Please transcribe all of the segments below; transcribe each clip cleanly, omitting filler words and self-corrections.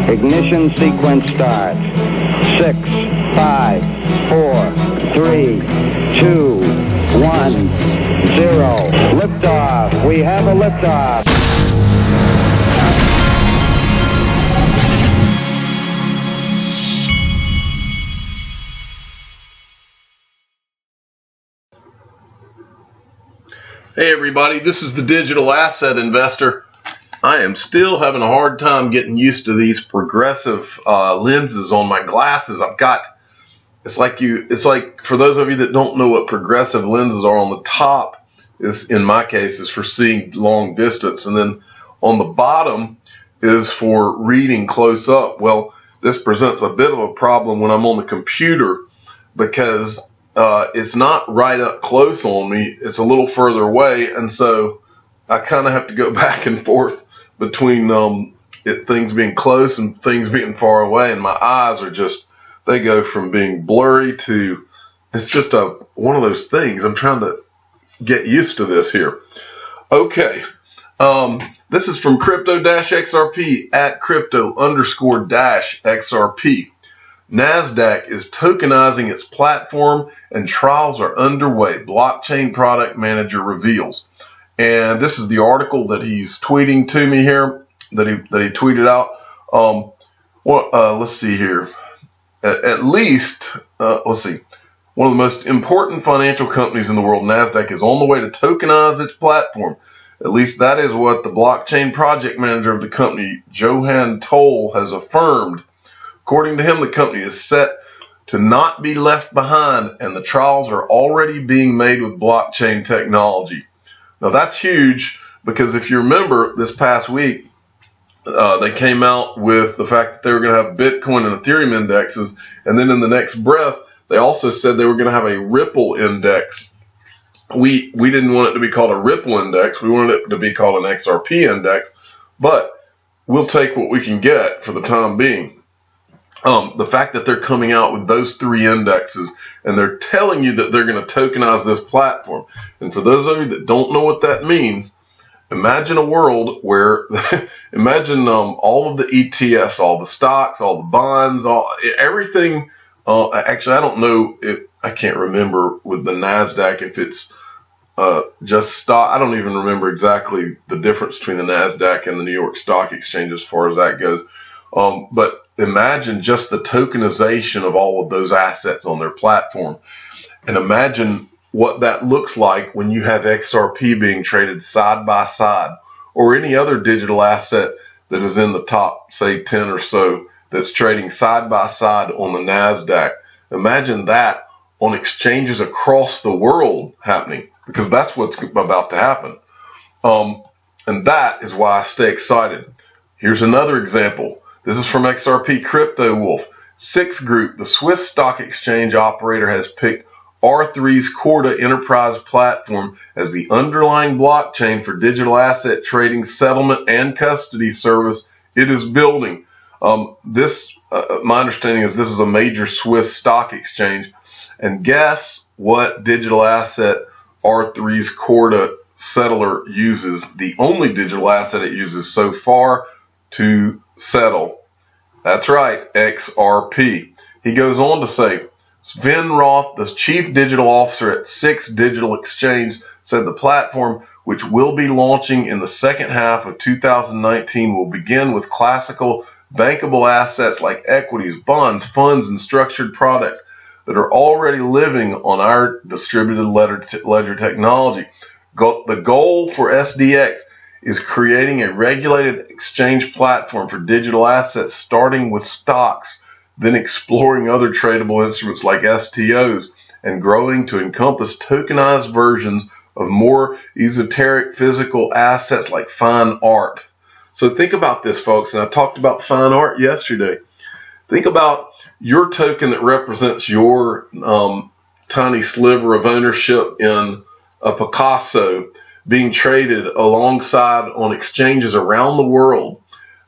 Ignition sequence starts. 6, 5, 4, 3, 2, 1, 0. Liftoff. We have a liftoff. Hey everybody, this is the Digital Asset Investor. I am still having a hard time getting used to these progressive lenses on my glasses. It's like for those of you that don't know what progressive lenses are, on the top is, in my case, is for seeing long distance, and then on the bottom is for reading close up. Well, this presents a bit of a problem when I'm on the computer because it's not right up close on me, it's a little further away, and so I kind of have to go back and forth between things being close and things being far away, and my eyes are just, they go from being blurry to, it's just one of those things. I'm trying to get used to this here. Okay, this is from crypto-XRP at crypto_-XRP. NASDAQ is tokenizing its platform and trials are underway. Blockchain product manager reveals. And this is the article that he's tweeting to me here, that he tweeted out. Let's see here. Let's see. One of the most important financial companies in the world, NASDAQ, is on the way to tokenize its platform. At least that is what the blockchain project manager of the company, Johan Toll, has affirmed. According to him, the company is set to not be left behind, and the trials are already being made with blockchain technology. Now that's huge, because if you remember this past week, they came out with the fact that they were going to have Bitcoin and Ethereum indexes, and then in the next breath, they also said they were going to have a Ripple index. We didn't want it to be called a Ripple index. We wanted it to be called an XRP index, but we'll take what we can get for the time being. The fact that they're coming out with those three indexes and they're telling you that they're going to tokenize this platform. And for those of you that don't know what that means, imagine a world where, imagine all of the ETFs, all the stocks, all the bonds, everything. Actually, I don't know I can't remember with the NASDAQ if it's just stock. I don't even remember exactly the difference between the NASDAQ and the New York Stock Exchange as far as that goes. But imagine just the tokenization of all of those assets on their platform. And imagine what that looks like when you have XRP being traded side by side, or any other digital asset that is in the top, say, 10 or so, that's trading side by side on the NASDAQ. Imagine that on exchanges across the world happening, because that's what's about to happen. And that is why I stay excited. Here's another example. This is from XRP Crypto Wolf. Six Group, the Swiss stock exchange operator, has picked R3's Corda enterprise platform as the underlying blockchain for digital asset trading, settlement, and custody service it is building. My understanding is this is a major Swiss stock exchange. And guess what digital asset R3's Corda settler uses? The only digital asset it uses so far to settle. That's right, XRP. He goes on to say, Sven Roth, the chief digital officer at Six Digital Exchange, said the platform, which will be launching in the second half of 2019, will begin with classical bankable assets like equities, bonds, funds, and structured products that are already living on our distributed ledger technology. The goal for SDX is creating a regulated exchange platform for digital assets, starting with stocks, then exploring other tradable instruments like STOs, and growing to encompass tokenized versions of more esoteric physical assets like fine art. So think about this, folks, and I talked about fine art yesterday. Think about your token that represents your tiny sliver of ownership in a Picasso being traded alongside on exchanges around the world,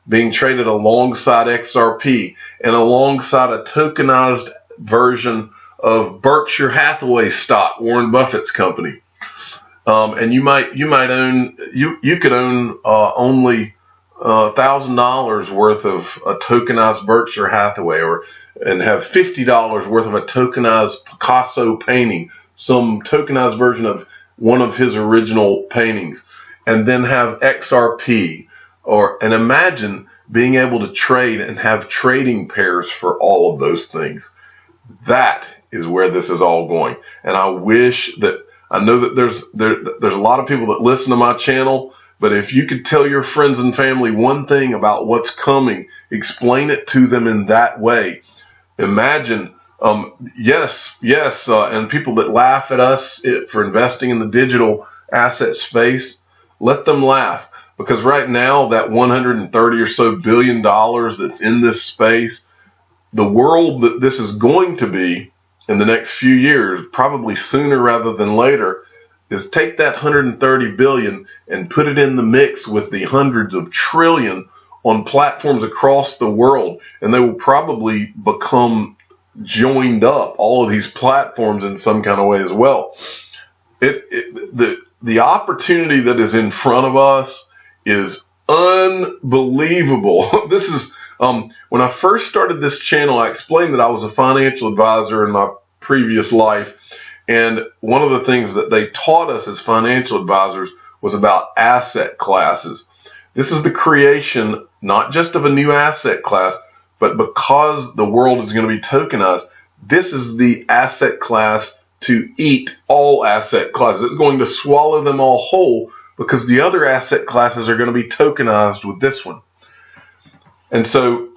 being traded alongside XRP and alongside a tokenized version of Berkshire Hathaway stock, Warren Buffett's company. And you could own only $1,000 worth of a tokenized Berkshire Hathaway, and have $50 worth of a tokenized Picasso painting, some tokenized version of one of his original paintings, and then have XRP, and imagine being able to trade and have trading pairs for all of those things. That is where this is all going. And I know that there's a lot of people that listen to my channel, but if you could tell your friends and family one thing about what's coming, explain it to them in that way. Imagine, and people that laugh at us for investing in the digital asset space, let them laugh. Because right now, that $130 or so billion that's in this space, the world that this is going to be in the next few years, probably sooner rather than later, is take that 130 billion and put it in the mix with the hundreds of trillion on platforms across the world, and they will probably become joined up, all of these platforms, in some kind of way as well. The opportunity that is in front of us is unbelievable. This is when I first started this channel, I explained that I was a financial advisor in my previous life, and one of the things that they taught us as financial advisors was about asset classes. This is the creation not just of a new asset class, but because the world is going to be tokenized, this is the asset class to eat all asset classes. It's going to swallow them all whole, because the other asset classes are going to be tokenized with this one. And so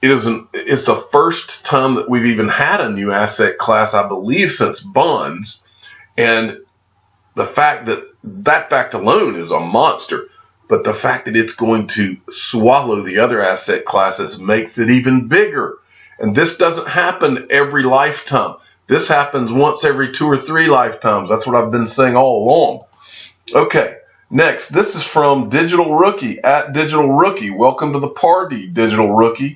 it's the first time that we've even had a new asset class, I believe, since bonds. And the fact that fact alone is a monster. But the fact that it's going to swallow the other asset classes makes it even bigger. And this doesn't happen every lifetime. This happens once every 2 or 3 lifetimes. That's what I've been saying all along. Okay, next, this is from Digital Rookie, at Digital Rookie. Welcome to the party, Digital Rookie.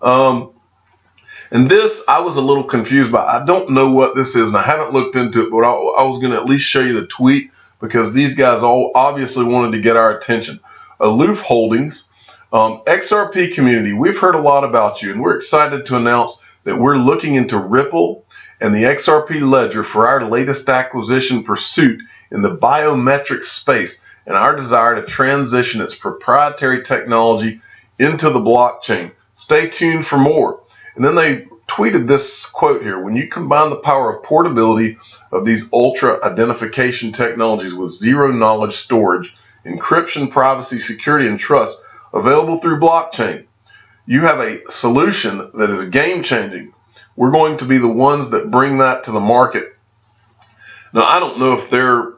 And this, I was a little confused by. I don't know what this is, and I haven't looked into it, but I was going to at least show you the tweet, because these guys all obviously wanted to get our attention. Aloof Holdings, XRP community, we've heard a lot about you, and we're excited to announce that we're looking into Ripple and the XRP ledger for our latest acquisition pursuit in the biometric space, and our desire to transition its proprietary technology into the blockchain. Stay tuned for more. And then they tweeted this quote here: when you combine the power of portability of these ultra identification technologies with zero knowledge storage, encryption, privacy, security, and trust available through blockchain, you have a solution that is game changing. We're going to be the ones that bring that to the market. Now, I don't know if they're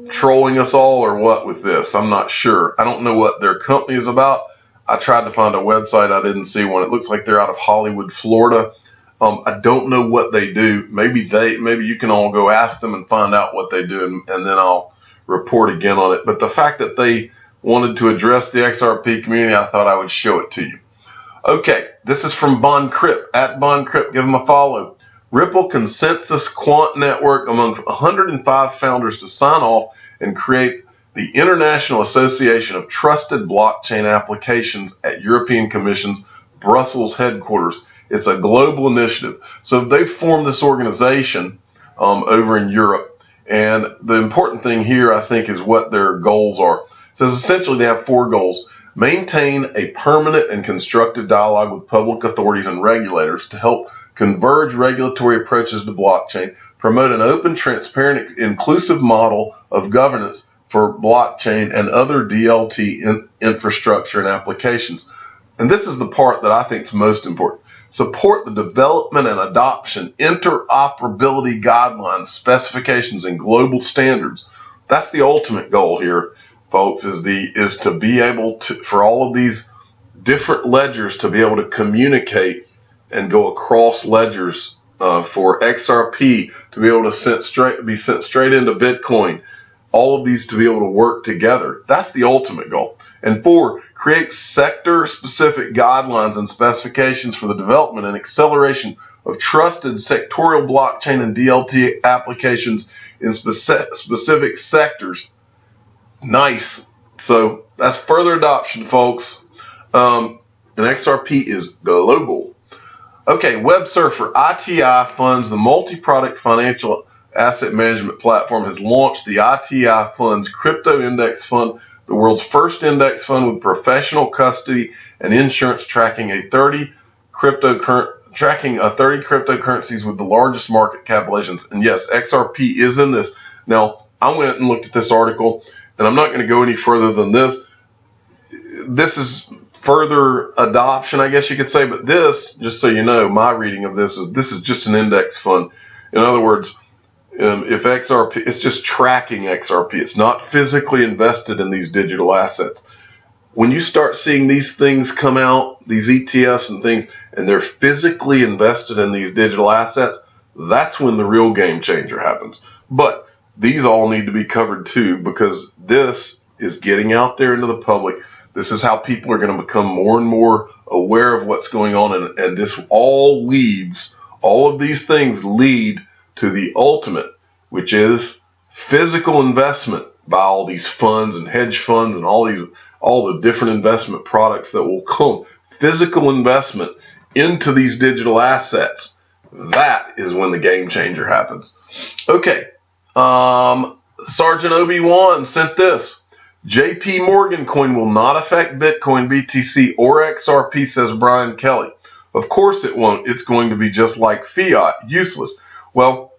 trolling us all or what with this. I'm not sure. I don't know what their company is about. I tried to find a website. I didn't see one. It looks like they're out of Hollywood, Florida. I don't know what they do. Maybe you can all go ask them and find out what they do, and then I'll report again on it. But the fact that they wanted to address the XRP community, I thought I would show it to you. Okay, this is from BondCrypt, at BondCrypt. Give them a follow. Ripple Consensus Quant Network among 105 founders to sign off and create the International Association of Trusted Blockchain Applications at European Commission's Brussels headquarters. It's a global initiative. So they've formed this organization over in Europe. And the important thing here, I think, is what their goals are. It says essentially they have 4 goals. Maintain a permanent and constructive dialogue with public authorities and regulators to help converge regulatory approaches to blockchain, promote an open, transparent, inclusive model of governance for blockchain and other DLT infrastructure and applications. And this is the part that I think is most important. Support the development and adoption, interoperability guidelines, specifications, and global standards. That's the ultimate goal here, folks, is to be able to, for all of these different ledgers, to be able to communicate and go across ledgers, for XRP to be able to be sent straight into Bitcoin. All of these to be able to work together. That's the ultimate goal. And 4, create sector-specific guidelines and specifications for the development and acceleration of trusted sectorial blockchain and DLT applications in specific sectors. Nice. So that's further adoption, folks. And XRP is global. Okay, Web Surfer, ITI Funds, the multi-product financial asset management platform, has launched the ITI Funds Crypto Index Fund, the world's first index fund with professional custody and insurance tracking 30 cryptocurrencies with the largest market capitalizations. And yes, XRP is in this. Now, I went and looked at this article, and I'm not going to go any further than this. This is further adoption, I guess you could say, but this, just so you know, my reading of this is just an index fund. In other words, if XRP, it's just tracking XRP. It's not physically invested in these digital assets. When you start seeing these things come out, these ETFs and things, and they're physically invested in these digital assets, that's when the real game changer happens. But these all need to be covered too, because this is getting out there into the public. This is how people are going to become more and more aware of what's going on. And this all of these things lead to the ultimate, which is physical investment by all these funds and hedge funds and all the different investment products that will come. Physical investment into these digital assets. That is when the game changer happens. Okay. Sergeant Obi-Wan sent this. JP Morgan coin will not affect Bitcoin, BTC, or XRP, says Brian Kelly. Of course it won't. It's going to be just like fiat, useless. Well,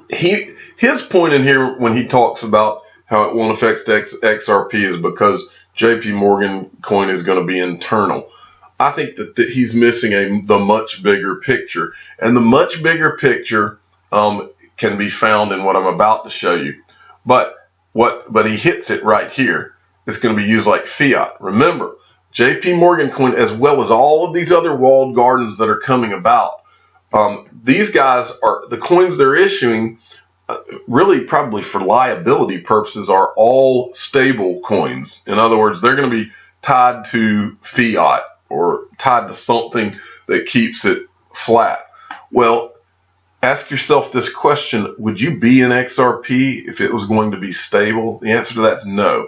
his point in here when he talks about how it won't affect XRP is because JP Morgan coin is going to be internal. I think that he's missing the much bigger picture. And the much bigger picture can be found in what I'm about to show you. But he hits it right here. It's going to be used like fiat. Remember, JP Morgan coin, as well as all of these other walled gardens that are coming about, these guys are, the coins they're issuing, really probably for liability purposes, are all stable coins. In other words, they're going to be tied to fiat or tied to something that keeps it flat. Well, ask yourself this question: would you be in XRP if it was going to be stable? The answer to that is no.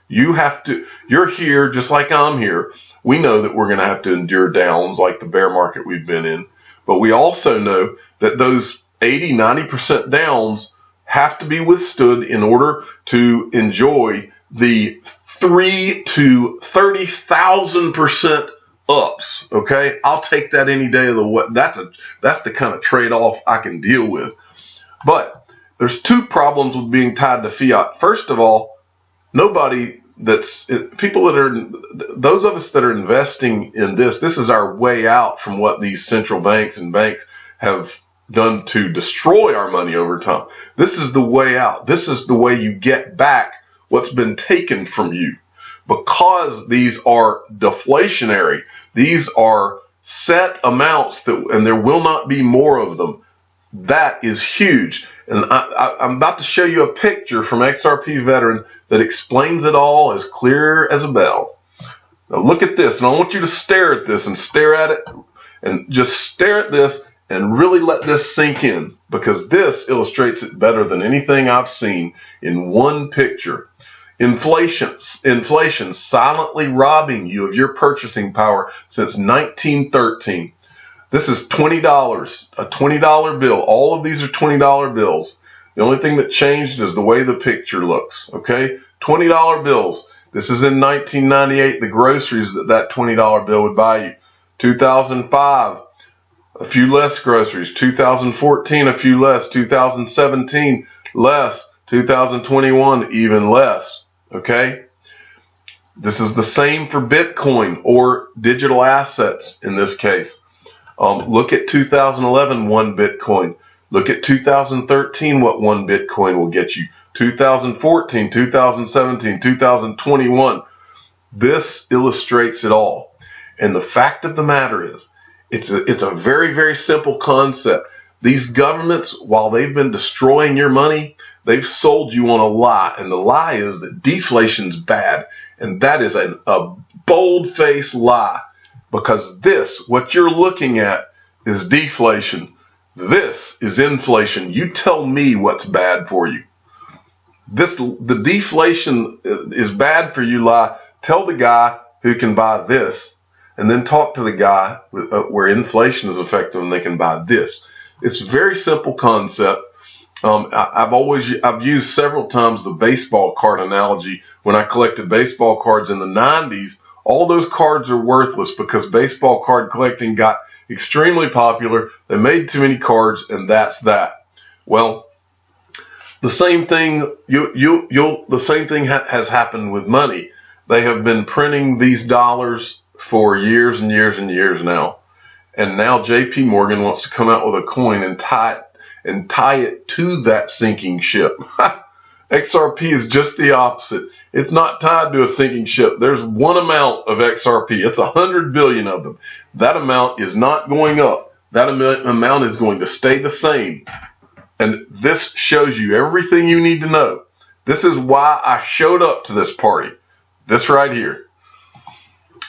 You're here just like I'm here. We know that we're going to have to endure downs like the bear market we've been in. But we also know that those 80-90% downs have to be withstood in order to enjoy the 3 to 30,000% ups. Okay, I'll take that any day of the week. That's the kind of trade-off I can deal with. But there's two problems with being tied to fiat. First of all, those of us that are investing in this is our way out from what these central banks and banks have done to destroy our money over time. This is the way out. This is the way you get back what's been taken from you, because these are deflationary. These are set amounts and there will not be more of them. That is huge. And I'm about to show you a picture from XRP Veteran that explains it all as clear as a bell. Now look at this, and I want you to stare at this and stare at it and just stare at this and really let this sink in, because this illustrates it better than anything I've seen in one picture. Inflation silently robbing you of your purchasing power since 1913. This is $20, a $20 bill. All of these are $20 bills. The only thing that changed is the way the picture looks. Okay, $20 bills. This is in 1998, the groceries that $20 bill would buy you. 2005, a few less groceries. 2014, a few less. 2017, less. 2021, even less. Okay? This is the same for Bitcoin or digital assets in this case. Look at 2011, one Bitcoin. Look at 2013, what one Bitcoin will get you. 2014, 2017, 2021. This illustrates it all. And the fact of the matter is, it's a very, very simple concept. These governments, while they've been destroying your money, they've sold you on a lie. And the lie is that deflation's bad. And that is a bold-faced lie. Because what you're looking at is deflation. This is inflation. You tell me what's bad for you. the deflation is bad for you. Tell the guy who can buy this, and then talk to the guy where inflation is effective and they can buy this. It's a very simple concept. I've used several times the baseball card analogy. When I collected baseball cards in the 90s, all those cards are worthless because baseball card collecting got extremely popular. They made too many cards, and that's that. Well, the same thing has happened with money. They have been printing these dollars for years and years and years now, and now J.P. Morgan wants to come out with a coin and tie it to that sinking ship. XRP is just the opposite. It's not tied to a sinking ship. There's one amount of XRP. It's 100 billion of them. That amount is not going up. That amount is going to stay the same. And this shows you everything you need to know. This is why I showed up to this party. This right here.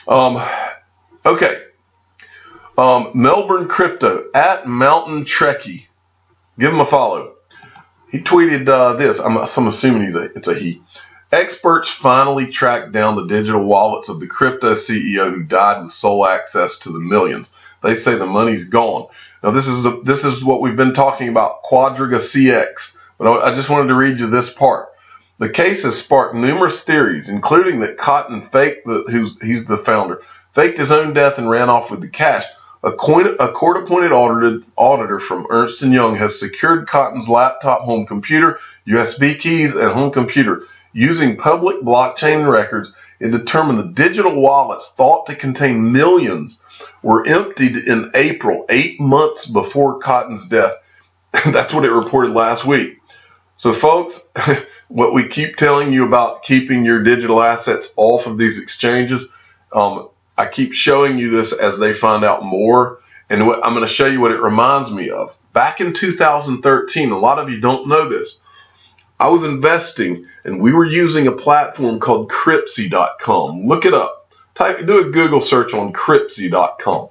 Okay. Melbourne Crypto at Mountain Trekkie. Give him a follow. He tweeted this. I'm assuming it's a he. Experts finally tracked down the digital wallets of the crypto CEO who died with sole access to the millions. They say the money's gone. Now this is what we've been talking about, Quadriga CX. But I just wanted to read you this part. The case has sparked numerous theories, including that Cotton he's the founder, faked his own death and ran off with the cash. A court-appointed auditor from Ernst & Young has secured Cotton's laptop, home computer, USB keys, and home computer. Using public blockchain records, it determined the digital wallets thought to contain millions were emptied in April, 8 months before Cotton's death. That's what it reported last week. So, folks, what we keep telling you about keeping your digital assets off of these exchanges, I keep showing you this as they find out more, and I'm going to show you what it reminds me of. Back in 2013, a lot of you don't know this, I was investing, and we were using a platform called Cryptsy.com. Look it up. Do a Google search on Cryptsy.com.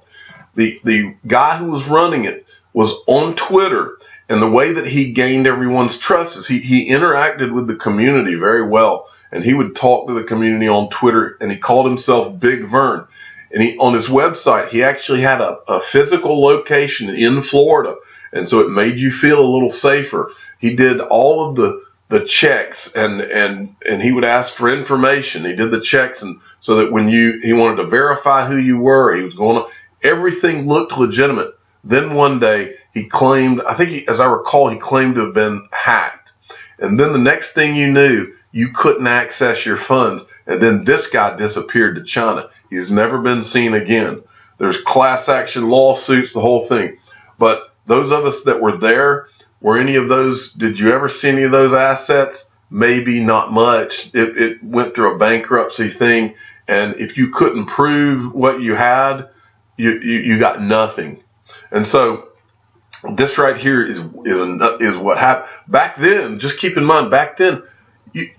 The guy who was running it was on Twitter, and the way that he gained everyone's trust is he interacted with the community very well, and he would talk to the community on Twitter, and he called himself Big Vern. And on his website, he actually had a physical location in Florida, and so it made you feel a little safer. He did all of the checks, and he would ask for information. He did the checks, and so that when he wanted to verify who you were, he was going to, everything looked legitimate. Then one day he claimed, as I recall, he claimed to have been hacked. And then the next thing you knew, you couldn't access your funds. And then this guy disappeared to China. He's never been seen again. There's class action lawsuits, the whole thing. But those of us that were there, did you ever see any of those assets? Maybe not much. It went through a bankruptcy thing. And if you couldn't prove what you had, you got nothing. And so this right here is what happened. Back then, just keep in mind, back then,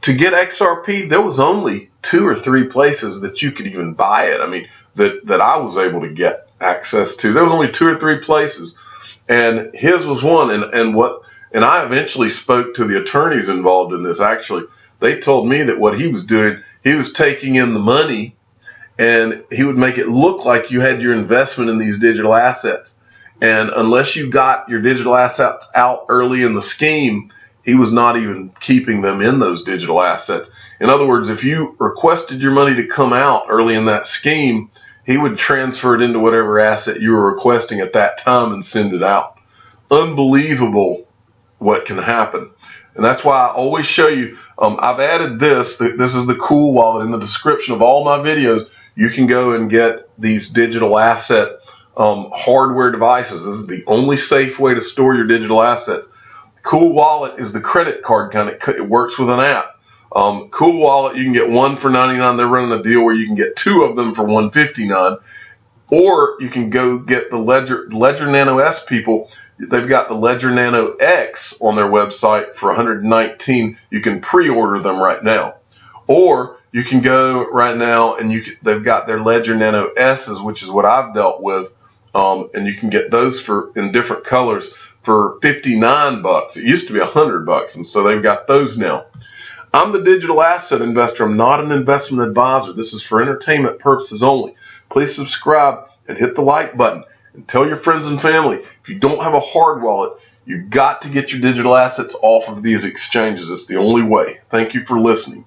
to get XRP, there was only 2 or 3 places that you could even buy it. I mean, that I was able to get access to. There was only 2 or 3 places, and his was one. And I eventually spoke to the attorneys involved in this. Actually, they told me that what he was doing, he was taking in the money, and he would make it look like you had your investment in these digital assets. And unless you got your digital assets out early in the scheme, he was not even keeping them in those digital assets. In other words, if you requested your money to come out early in that scheme, he would transfer it into whatever asset you were requesting at that time and send it out. Unbelievable what can happen. And that's why I always show you, I've added this. This is the cool wallet in the description of all my videos. You can go and get these digital asset hardware devices. This is the only safe way to store your digital assets. Cool Wallet is the credit card kind. It works with an app. Cool Wallet, you can get one for $99. They're running a deal where you can get 2 of them for $159. Or you can go get the Ledger Nano S people. They've got the Ledger Nano X on their website for $119. You can pre-order them right now. Or you can go right now and they've got their Ledger Nano S's, which is what I've dealt with, and you can get those in different colors for $59. It used to be $100, and so they've got those now. I'm the digital asset investor. I'm not an investment advisor. This is for entertainment purposes only. Please subscribe and hit the like button and tell your friends and family. If you don't have a hard wallet, you've got to get your digital assets off of these exchanges. It's the only way. Thank you for listening.